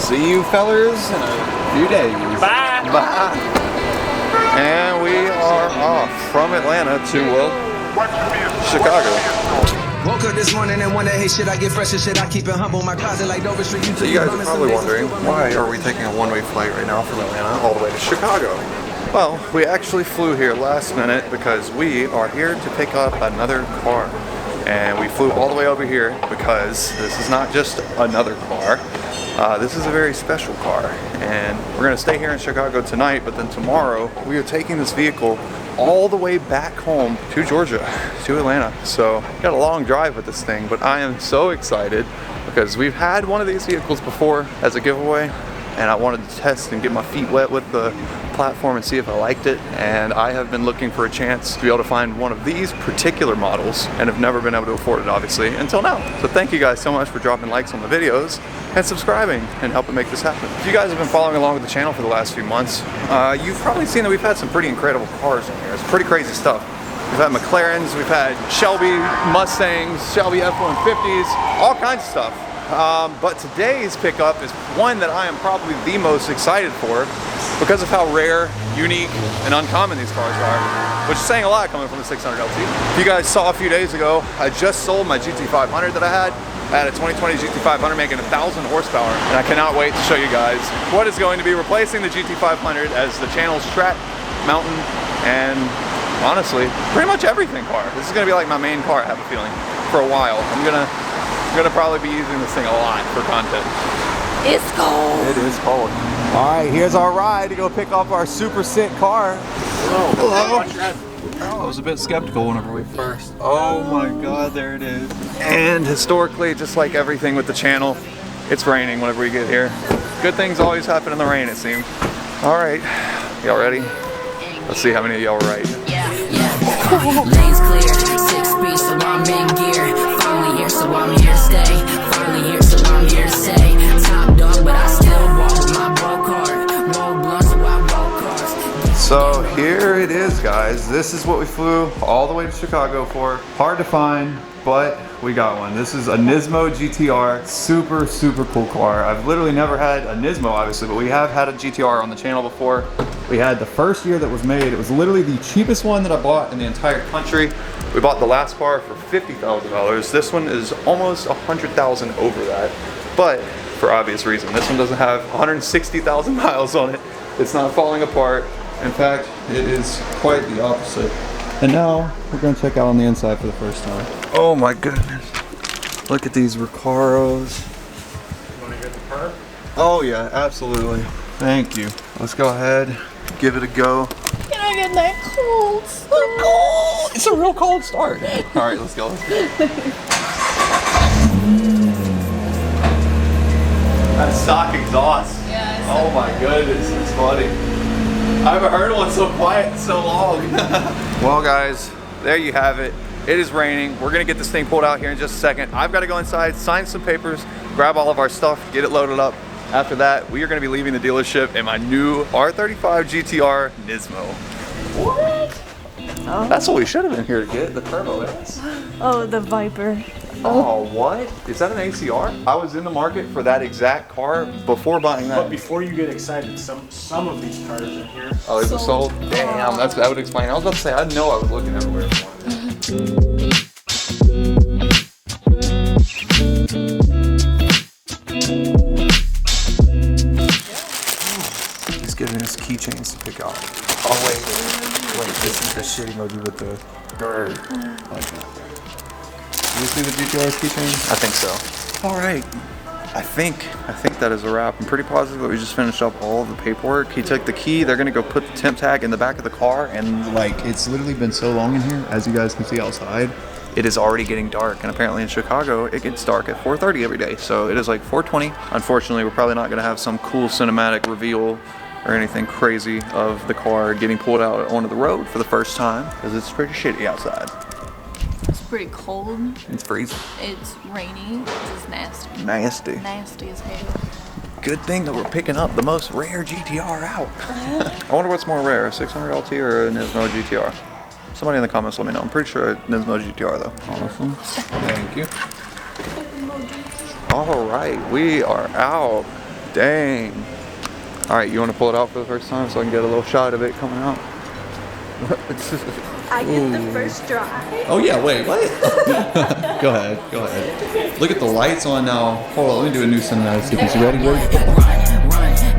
see you fellers in a few days. Bye. Bye. And we are off from Atlanta to, well, Chicago. Woke up this morning and wonder, hey, shit, I get fresh and shit, I keep it humble, my closet like Dover Street. So you guys are probably wondering, why are we taking a one-way flight right now from Atlanta all the way to Chicago? Well, we actually flew here last minute because we are here to pick up another car. And we flew all the way over here because this is not just another car. This is a very special car. And we're gonna stay here in Chicago tonight, but then tomorrow we are taking this vehicle all the way back home to Georgia, to Atlanta. So got a long drive with this thing, but I am so excited because we've had one of these vehicles before as a giveaway, and I wanted to test and get my feet wet with the platform and see if I liked it. And I have been looking for a chance to be able to find one of these particular models and have never been able to afford it, obviously, until now. So thank you guys so much for dropping likes on the videos and subscribing and helping make this happen. If you guys have been following along with the channel for the last few months, you've probably seen that we've had some pretty incredible cars in here. It's pretty crazy stuff. We've had McLarens, we've had Shelby Mustangs, Shelby F-150s, all kinds of stuff. But today's pickup is one that I am probably the most excited for because of how rare, unique, and uncommon these cars are, which is saying a lot coming from the 600 LT. If you guys saw a few days ago, I just sold my GT500 that I had. I had a 2020 GT500 making 1,000 horsepower, and I cannot wait to show you guys what is going to be replacing the GT500 as the channel's track, mountain, and honestly, pretty much everything car. This is gonna be like my main car, I have a feeling, for a while. I'm gonna probably be using this thing a lot for content. It's cold. It is cold. All right, here's our ride to go pick up our super sick car. Hello. I was a bit skeptical whenever we first. Oh my God, there it is. And historically, just like everything with the channel, it's raining whenever we get here. Good things always happen in the rain, it seems. All right, y'all ready? Let's see how many of y'all are right. Lanes clear, 6 speed, so I'm in gear. Finally here, so I'm here to stay. Finally here, so I'm here to stay. Top dog, but I still walk with my bro card. Roll blunt, so I roll cars. So here it is, guys. This is what we flew all the way to Chicago for. Hard to find, but we got one. This is a Nismo GTR. Super, super cool car. I've literally never had a Nismo, obviously, but we have had a GTR on the channel before. We had the first year that was made. It was literally the cheapest one that I bought in the entire country. We bought the last car for $50,000. This one is almost 100,000 over that, but for obvious reason. This one doesn't have 160,000 miles on it. It's not falling apart. In fact, it is quite the opposite. And now we're gonna check out on the inside for the first time. Oh my goodness. Look at these Recaros. You want to get the perp? Oh yeah, absolutely. Thank you. Let's go ahead, give it a go. Can I get that cold? So Cold! It's a real cold start. All right, let's go. That stock exhaust. Yeah. Oh my goodness, it's funny. I haven't heard one so quiet in so long. Well guys, there you have it. It is raining. We're gonna get this thing pulled out here in just a second. I've gotta go inside, sign some papers, grab all of our stuff, get it loaded up. After that, we are gonna be leaving the dealership in my new R35 GTR Nismo. What? Oh. That's what we should have been here to get, the Turbo S. Oh, the Viper. Oh, what? Is that an ACR? I was in the market for that exact car before buying that. But before you get excited, some of these cars in here. Oh, is it sold? Damn, that would explain. I was about to say, I know I was looking everywhere for one. He's giving us keychains to pick out. Oh, wait, this is the shitty emoji with the bird. Like that. Did you see the GTR's keychain? I think so. All right. I think that is a wrap. I'm pretty positive that we just finished up all of the paperwork. He took the key. They're gonna go put the temp tag in the back of the car, and like it's literally been so long in here, as you guys can see outside. It is already getting dark, and apparently in Chicago it gets dark at 4:30 every day. So it is like 4:20. Unfortunately, we're probably not gonna have some cool cinematic reveal or anything crazy of the car getting pulled out onto the road for the first time because it's pretty shitty outside. It's pretty cold. It's freezing. It's rainy. It's just nasty. Nasty. Nasty as hell. Good thing that we're picking up the most rare GTR out. I wonder what's more rare, a 600 LT or a Nismo GTR? Somebody in the comments let me know. I'm pretty sure a Nismo GTR though. Awesome. Thank you. All right, we are out. Dang. All right, you want to pull it out for the first time so I can get a little shot of it coming out? I get the first drive. Oh yeah, wait, what? Go ahead, go ahead. Look at the lights on now. Hold on, let me do a new cinematic sequence. You ready, Run,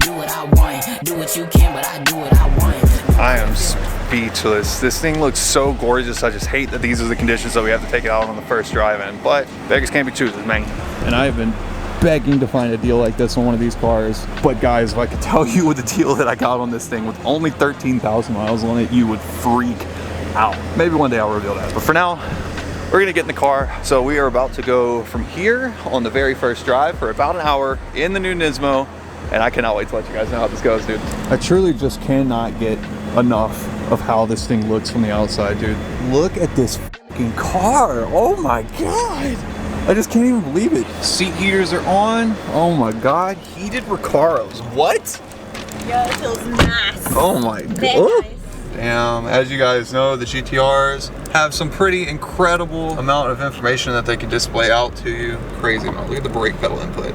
do what I want. Do what you can, but I do what I want. I am speechless. This thing looks so gorgeous. I just hate that these are the conditions that we have to take it out on the first drive-in. But beggars can't be choosers, man. And I have been begging to find a deal like this on one of these cars. But guys, if I could tell you the deal that I got on this thing with only 13,000 miles on it, you would freak out. Maybe one day I'll reveal that. But for now, we're gonna get in the car. So we are about to go from here on the very first drive for about an hour in the new Nismo. And I cannot wait to let you guys know how this goes, dude. I truly just cannot get enough of how this thing looks from the outside, dude. Look at this fucking car. Oh my God. I just can't even believe it. Seat heaters are on. Oh my God. Heated Recaros. What? Yeah, it feels nice. Oh my Very God. nice. Damn, as you guys know, the GTRs have some pretty incredible amount of information that they can display out to you. Crazy amount. Look at the brake pedal input.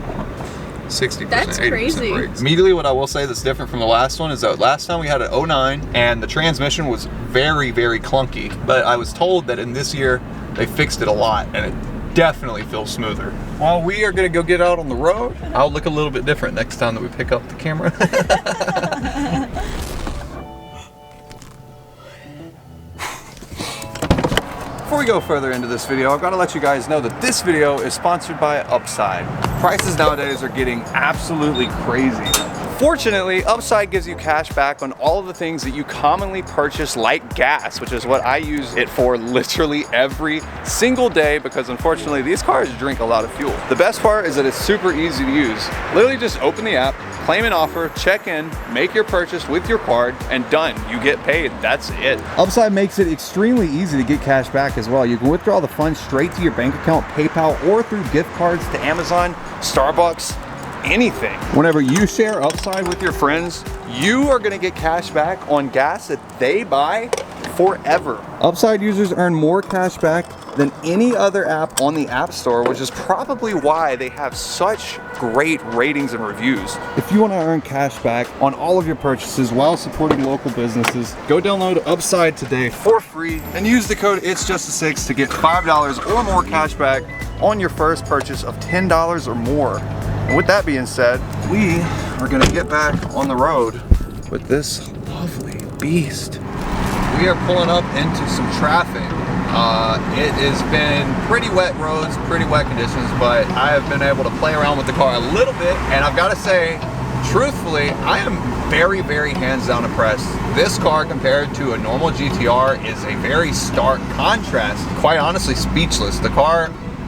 60%, That's 80% crazy. brakes. Immediately what I will say that's different from the last one is that last time we had an 09 and the transmission was very, very clunky. But I was told that in this year, they fixed it a lot and it definitely feels smoother. While we are gonna go get out on the road, I'll look a little bit different next time that we pick up the camera. Before we go further into this video, I've got to let you guys know that this video is sponsored by Upside. Prices nowadays are getting absolutely crazy. Fortunately, Upside gives you cash back on all of the things that you commonly purchase, like gas, which is what I use it for literally every single day because unfortunately these cars drink a lot of fuel. The best part is that it's super easy to use. Literally just open the app, claim an offer, check in, make your purchase with your card, and done. You get paid. That's it. Upside makes it extremely easy to get cash back as well. You can withdraw the funds straight to your bank account, PayPal, or through gift cards to Amazon, Starbucks, anything. Whenever you share Upside with your friends, you are gonna get cash back on gas that they buy forever. Upside users earn more cash back than any other app on the App Store, which is probably why they have such great ratings and reviews. If you want to earn cash back on all of your purchases while supporting local businesses, go download Upside today for free and use the code IT'sJustA6 to get $5 or more cash back on your first purchase of $10 or more. And with that being said, we are gonna get back on the road with this lovely beast. We are pulling up into some traffic. It has been pretty wet roads, pretty wet conditions, but I have been able to play around with the car a little bit, and I've got to say, truthfully, I am very, very hands down impressed. This car compared to a normal GTR is a very stark contrast. Quite honestly, speechless. The car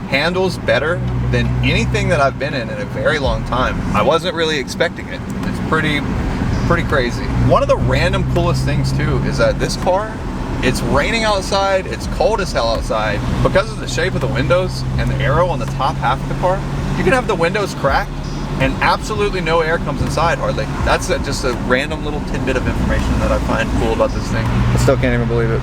handles better than anything that I've been in a very long time. I wasn't really expecting it. It's pretty crazy. One of the random coolest things too is that this car, it's raining outside, it's cold as hell outside. Because of the shape of the windows and the arrow on the top half of the car, you can have the windows cracked and absolutely no air comes inside hardly. That's just a random little tidbit of information that I find cool about this thing. I still can't even believe it.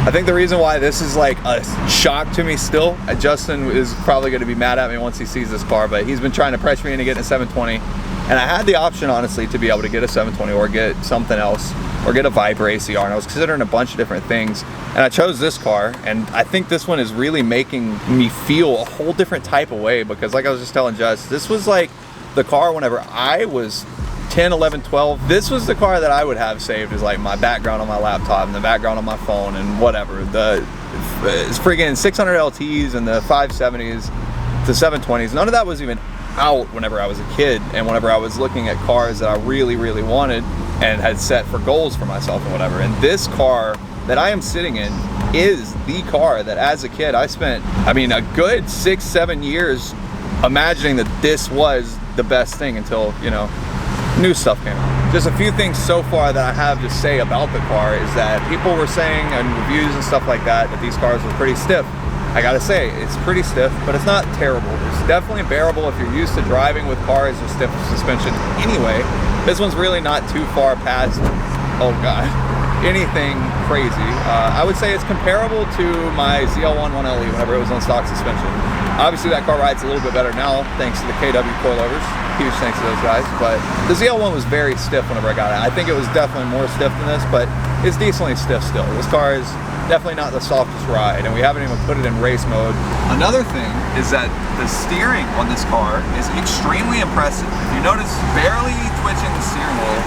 I think the reason why this is like a shock to me still, Justin is probably gonna be mad at me once he sees this car, but he's been trying to pressure me into getting a 720. And I had the option, honestly, to be able to get a 720 or get something else, or get a Viper ACR, and I was considering a bunch of different things. And I chose this car, and I think this one is really making me feel a whole different type of way, because like I was just telling Jess, this was like the car whenever I was 10, 11, 12, this was the car that I would have saved as like my background on my laptop and the background on my phone and whatever. It's friggin' 600 LTs and the 570s, the 720s, none of that was even out whenever I was a kid and whenever I was looking at cars that I really, really wanted and had set for goals for myself and whatever. And this car that I am sitting in is the car that as a kid I spent, I mean, a good 6-7 years imagining that this was the best thing until, you know, new stuff came out. Just a few things so far that I have to say about the car is that people were saying in reviews and stuff like that these cars were pretty stiff. I gotta say, it's pretty stiff, but it's not terrible. It's definitely bearable if you're used to driving with cars with stiff suspension anyway. This one's really not too far past, oh God, anything crazy. I would say it's comparable to my ZL1 1LE whenever it was on stock suspension. Obviously that car rides a little bit better now thanks to the KW coilovers. Huge thanks to those guys. But the ZL1 was very stiff whenever I got it. I think it was definitely more stiff than this, but it's decently stiff still. This car is definitely not the softest ride, and we haven't even put it in race mode. Another thing is that the steering on this car is extremely impressive. If you notice, barely twitching the steering wheel.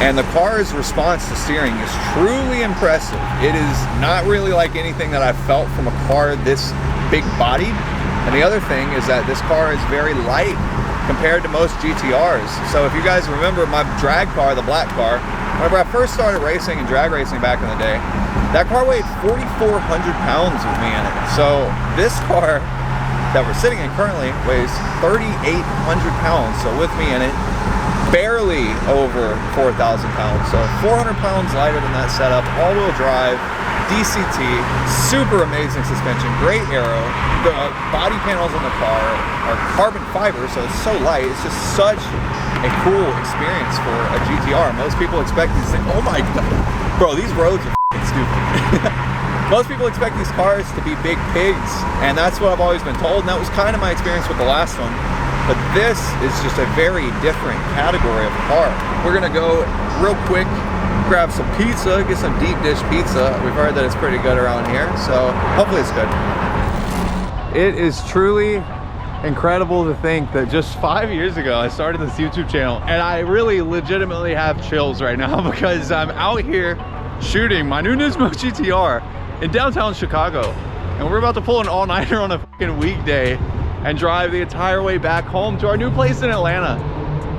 And the car's response to steering is truly impressive. It is not really like anything that I've felt from a car this big bodied. And the other thing is that this car is very light compared to most GTRs. So if you guys remember my drag car, the black car, whenever I first started racing and drag racing back in the day, that car weighed 4,400 pounds with me in it. So this car that we're sitting in currently weighs 3,800 pounds. So with me in it, barely over 4,000 pounds. So 400 pounds lighter than that setup, all-wheel drive, DCT, super amazing suspension, great aero. The body panels on the car are carbon fiber, so it's so light. It's just such a cool experience for a GTR. Most people expect these things. Oh my god, bro, these roads are f***ing stupid. Most people expect these cars to be big pigs, and that's what I've always been told, and that was kind of my experience with the last one. But this is just a very different category of car. We're gonna go real quick, grab some pizza, get some deep dish pizza. We've heard that it's pretty good around here, so hopefully it's good. It is truly incredible to think that just 5 years ago I started this YouTube channel, and I really legitimately have chills right now because I'm out here shooting my new Nismo GTR in downtown Chicago, and we're about to pull an all-nighter on a fucking weekday and drive the entire way back home to our new place in Atlanta.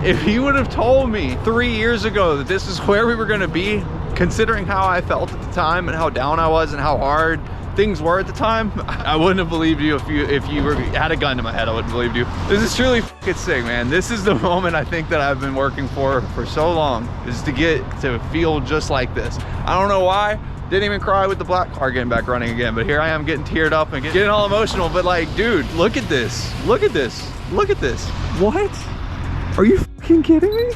If you would have told me 3 years ago that this is where we were gonna be, considering how I felt at the time and how down I was and how hard things were at the time, I wouldn't have believed you if you had a gun to my head. I wouldn't have believed you. This is truly fucking sick, man. This is the moment I think that I've been working for so long, is to get to feel just like this. I don't know why. Didn't even cry with the black car getting back running again, but here I am getting teared up and getting all emotional. But like, dude, look at this. Look at this. Look at this. What? Are you fucking kidding me?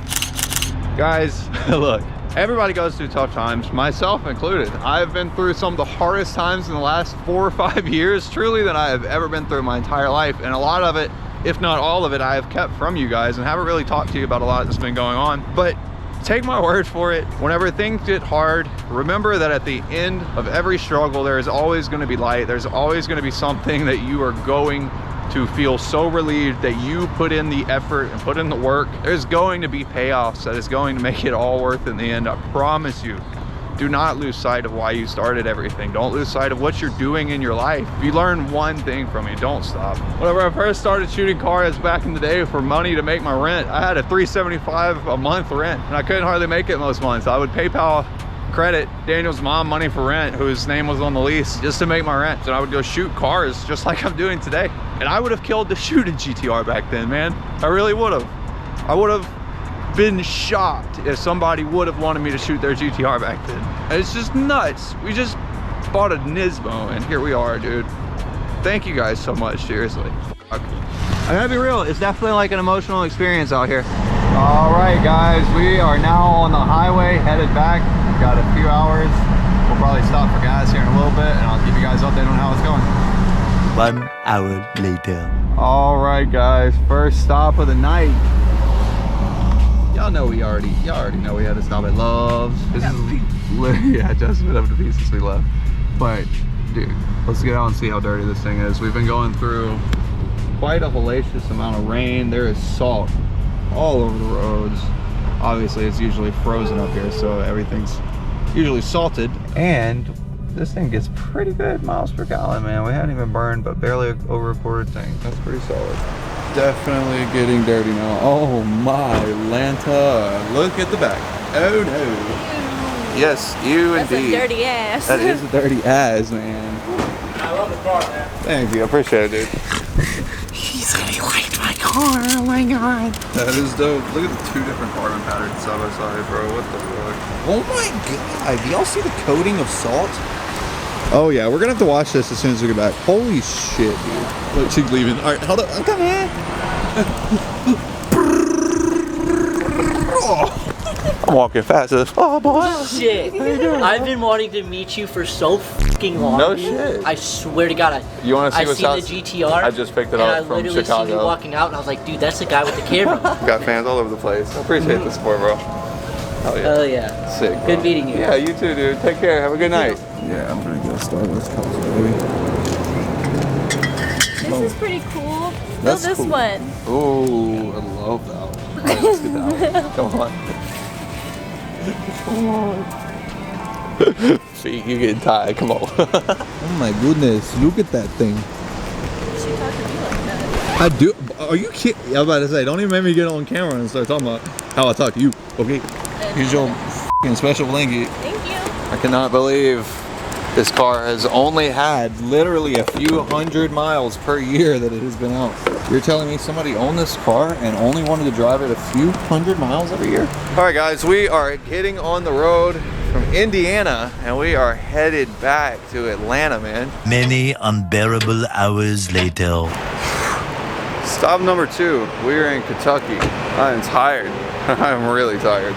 Guys, look, everybody goes through tough times, myself included. I've been through some of the hardest times in the last 4 or 5 years, truly, that I have ever been through in my entire life. And a lot of it, if not all of it, I have kept from you guys and haven't really talked to you about a lot that's been going on. But take my word for it, whenever things get hard, remember that at the end of every struggle, there is always going to be light. There's always going to be something that you are going to feel so relieved that you put in the effort and put in the work. There's going to be payoffs that is going to make it all worth it in the end. I promise you. Do not lose sight of why you started everything. Don't lose sight of what you're doing in your life. If you learn one thing from me, don't stop. Whenever I first started shooting cars back in the day for money to make my rent, I had a $375 a month rent, and I couldn't hardly make it most months. I would PayPal credit Daniel's mom money for rent, whose name was on the lease, just to make my rent. And I would go shoot cars just like I'm doing today. And I would have killed to shoot a GTR back then, man. I really would have. I would have been shocked if somebody would have wanted me to shoot their GTR back then. And it's just nuts. We just bought a Nismo and here we are, dude. Thank you guys so much, seriously. I gotta be real, it's definitely like an emotional experience out here. All right, guys, we are now on the highway headed back. We've got a few hours. We'll probably stop for gas here in a little bit and I'll keep you guys updated on how it's going. 1 hour later. All right, guys, first stop of the night. Y'all know y'all already know we had to stop at Love's. This is yeah, just been up to pieces we left. But dude, let's get out and see how dirty this thing is. We've been going through quite a hellacious amount of rain. There is salt all over the roads. Obviously it's usually frozen up here, so everything's usually salted. And this thing gets pretty good miles per gallon, man. We hadn't even burned but barely over a quarter tank. That's pretty solid. Definitely getting dirty now. Oh my Lanta. Look at the back. Oh no. Yes, you indeed. That's a dirty ass. That is a dirty ass, man. I love the car, man. Thank you, I appreciate it, dude. He's really liked my car, oh my god. That is dope. Look at the two different carbon patterns side by side, bro. What the fuck? Oh my god, do y'all see the coating of salt? Oh yeah, we're gonna have to watch this as soon as we get back. Holy shit, dude. Look, she's leaving. All right, hold up. Come here. I'm walking fast as oh boy. Shit, I've been wanting to meet you for so fucking long. No dude. shit. I swear to God, You want to see I what's seen out? the GTR. I just picked it and up I from literally seen you Chicago. walking out, and I was like, dude, that's the guy with the camera. Got fans all over the place. I appreciate the support, bro. Hell yeah. Hell yeah. Sick. Bro. Good meeting you. Yeah, you too, dude. Take care. Have a good night. Yeah, I'm gonna get a Starbucks coffee, baby. This is pretty cool. That's Build this cool. one. Oh, I love that one. All right, let's get that one. Come on. Feet, you getting tired. Come on. Oh my goodness, look at that thing. She talked to me like that. I do. Are you kidding? I was about to say, don't even make me get on camera and start talking about how I talk to you. Okay? Here's your f***ing special blanket. Thank you. I cannot believe this car has only had literally a few hundred miles per year that it has been out. You're telling me somebody owned this car and only wanted to drive it a few hundred miles every year? All right, guys, we are getting on the road from Indiana and we are headed back to Atlanta, man. Many unbearable hours later. Stop number 2. We are in Kentucky. I am tired. I'm really tired.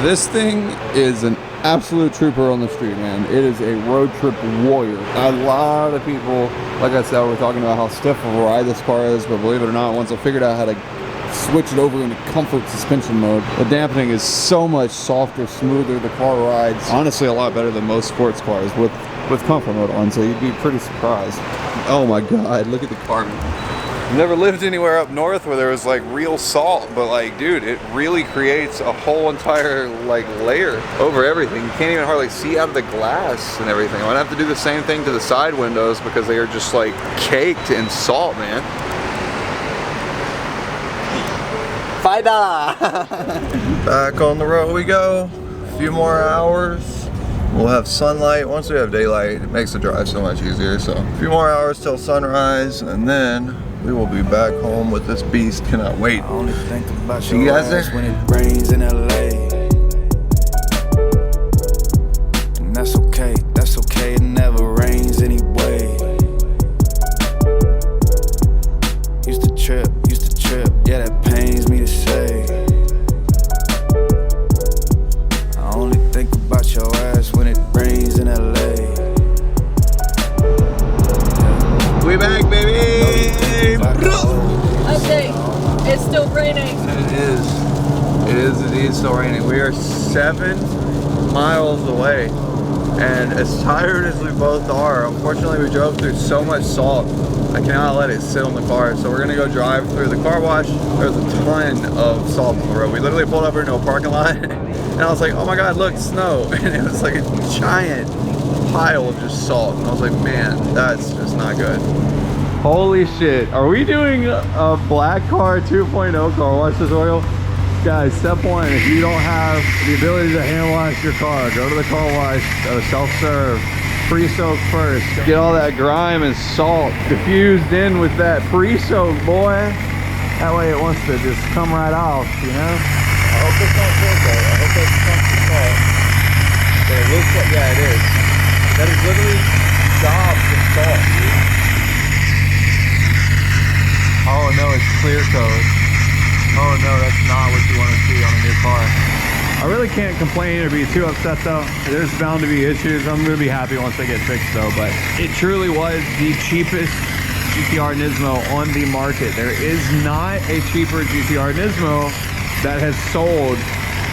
This thing is an absolute trooper on the street, man. It is a road trip warrior. A lot of people, like I said, were talking about how stiff of a ride this car is, but believe it or not, once I figured out how to switch it over into comfort suspension mode, the dampening is so much softer, smoother. The car rides honestly a lot better than most sports cars with comfort mode on, so you'd be pretty surprised. Oh my God, look at the car. I've never lived anywhere up north where there was like real salt, but like, dude, it really creates a whole entire like layer over everything. You can't even hardly see out of the glass and everything. I'm gonna have to do the same thing to the side windows because they are just like caked in salt, man. Back on the road we go. A few more hours. We'll have sunlight. Once we have daylight, it makes the drive so much easier. So a few more hours till sunrise, and then we will be back home with this beast. Cannot wait. See you guys there? When it rains in LA. And that's okay, it never rains anyway. Used to trip, yeah, that pains me to say. I only think about your ass when it rains in LA. We back, baby! Update. It's still raining. It is indeed still raining. We are 7 miles away, and as tired as we both are, unfortunately we drove through so much salt. I cannot let it sit on the car, so we're gonna go drive through the car wash. There's a ton of salt on the road. We literally pulled up into a parking lot, and I was like, oh my God, look, snow. And it was like a giant pile of just salt. And I was like, man, that's just not good. Holy shit. Are we doing a black car 2.0 car wash tutorial? Guys, step 1, if you don't have the ability to hand wash your car, go to the car wash, self-serve, pre-soak first. Get all that grime and salt diffused in with that pre-soak, boy. That way it wants to just come right off, you know? I hope it's not pre-soak. I hope it's chunks of salt. But it looks like, yeah, it is. That is literally gobs of salt, dude. Oh no, it's clear coat. Oh no, that's not what you want to see on a new car. I really can't complain or be too upset though. There's bound to be issues. I'm gonna be happy once they get fixed though, but it truly was the cheapest GTR Nismo on the market. There is not a cheaper GTR Nismo that has sold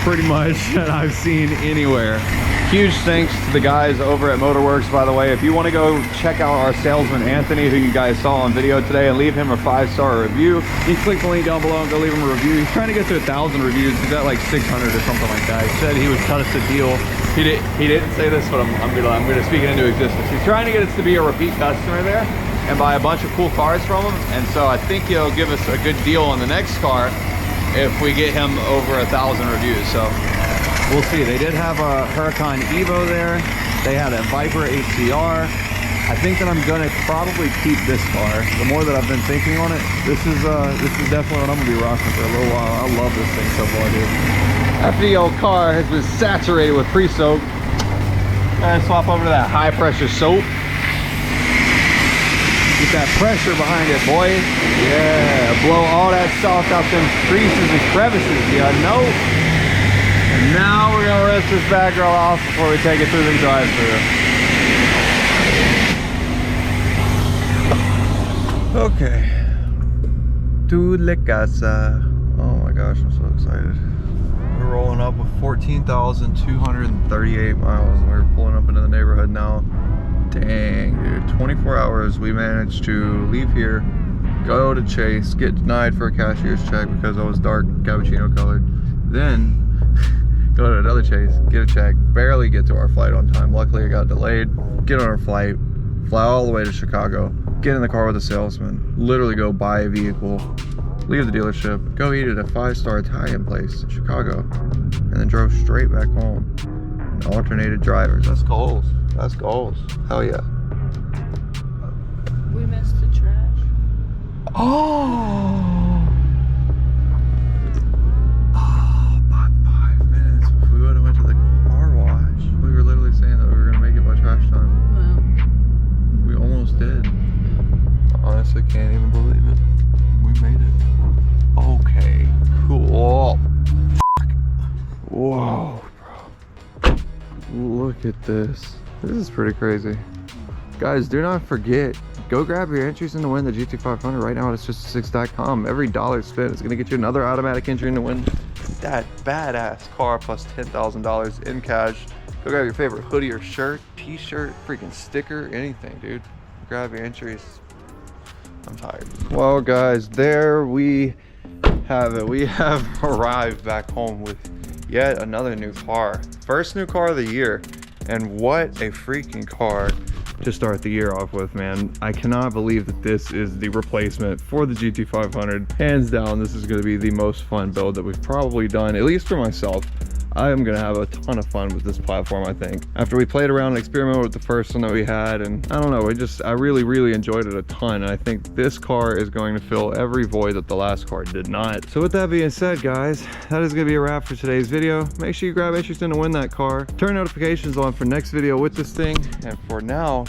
pretty much that I've seen anywhere. Huge thanks to the guys over at Motorworks, by the way. If you want to go check out our salesman Anthony, who you guys saw on video today, and leave him a 5-star review, you click the link down below and go leave him a review. He's trying to get to 1,000 reviews. He's at like 600 or something like that. He said he would cut us a deal. He didn't say this, but I'm gonna speak it into existence. He's trying to get us to be a repeat customer there and buy a bunch of cool cars from him. And so I think he'll give us a good deal on the next car if we get him over 1,000 reviews. So we'll see. They did have a Huracan Evo there. They had a Viper HCR. I think that I'm gonna probably keep this car. The more that I've been thinking on it, this is definitely what I'm gonna be rocking for a little while. I love this thing so far, dude. After the old car has been saturated with pre-soak, gotta swap over to that high pressure soap. Get that pressure behind it, boy. Yeah, blow all that salt out them creases and crevices, yeah, no. And now we're gonna rest this bad girl off before we take it through the drive-thru. Okay. To la casa. Oh my gosh, I'm so excited. We're rolling up with 14,238 miles and we're pulling up into the neighborhood now. Dang, dude. 24 hours we managed to leave here, go to Chase, get denied for a cashier's check because I was dark cappuccino colored. Then go to another Chase, get a check, barely get to our flight on time. Luckily it got delayed. Get on our flight, fly all the way to Chicago, get in the car with a salesman, literally go buy a vehicle, leave the dealership, go eat at a 5-star Italian place in Chicago, and then drove straight back home. And alternated drivers. That's goals. That's goals. Hell yeah. We missed the trash. Oh! About 5 minutes. If we would have went to the car wash, we were literally saying that we were going to make it by trash time. Well, We almost did. I honestly can't even believe it. We made it. Okay, cool. Whoa, bro. Look at this. This is pretty crazy. Guys, do not forget, go grab your entries in to win the GT500 right now at it's6.com. Every dollar spent is going to get you another automatic entry in to win that badass car plus $10,000 in cash. Go grab your favorite hoodie or shirt, t-shirt, freaking sticker, anything, dude. Grab your entries. I'm tired. Well, guys, there we have it. We have arrived back home with yet another new car. First new car of the year. And what a freaking car to start the year off with, man. I cannot believe that this is the replacement for the GT500. Hands down, this is going to be the most fun build that we've probably done, at least for myself. I am gonna have a ton of fun with this platform, I think. After we played around and experimented with the first one that we had, and I don't know, I really enjoyed it a ton, and I think this car is going to fill every void that the last car did not. So with that being said, guys, that is gonna be a wrap for today's video. Make sure you grab interest in to win that car. Turn notifications on for next video with this thing, and for now,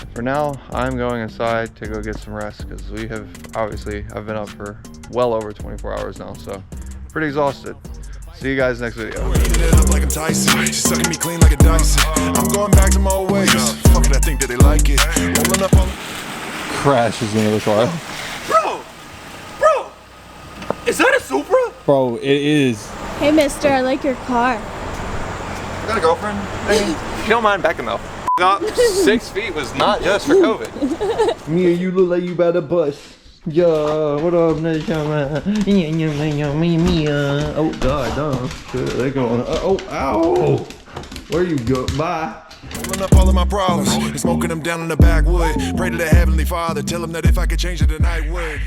I'm going inside to go get some rest, because we have, obviously, I've been up for well over 24 hours now, so pretty exhausted. See you guys next video. Eating it up like I'm Tyson. She's sucking me clean like a Dyson. I'm going back to my old ways. Fuck it, I think that they like it. Rolling up on Crashes into the car. Bro! Is that a Supra? Bro, it is. Hey, mister, I like your car. You got a girlfriend? If you don't mind backing up. 6 feet was not just for COVID. Me and you look like you about to bust. Yo, what up, oh god, damn. Shit, they going. Oh, ow. Where you go? Bye. rolling up all of my problems and smoking them down in the backwood. Pray to the Heavenly Father, tell him that if I could change it, then I would.